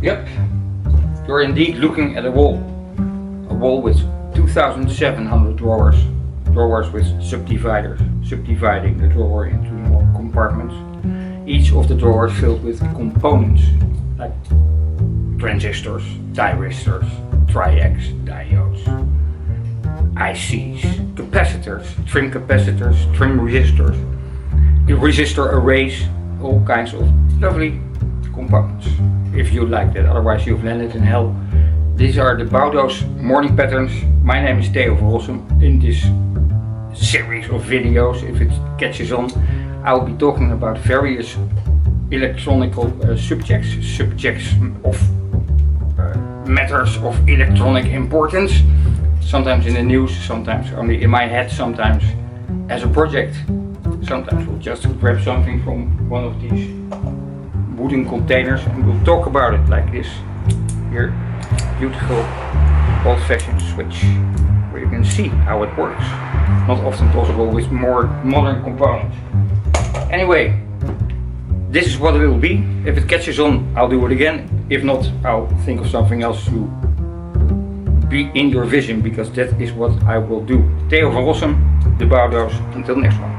Yep, you're indeed looking at a wall with 2,700 drawers with subdividing the drawer into more compartments. Each of the drawers filled with components like transistors, thyristors, triacs, diodes, ICs, capacitors, trim resistors, resistor arrays, all kinds of lovely components. If you like that, otherwise you've landed in hell. These are the BâuDaus morning patterns. My name is Theo van Rossum. In this series of videos, if it catches on, I'll be talking about various electronical subjects of matters of electronic importance. Sometimes in the news, sometimes only in my head, sometimes as a project. Sometimes we'll just grab something from one of these wooden containers and we'll talk about it like this. Here, beautiful old-fashioned switch where you can see how it works. Not often possible with more modern components. Anyway, this is what it will be. If it catches on, I'll do it again. If not, I'll think of something else to be in your vision, because that is what I will do. Theo van Rossum, the BâuDaus. Until next one.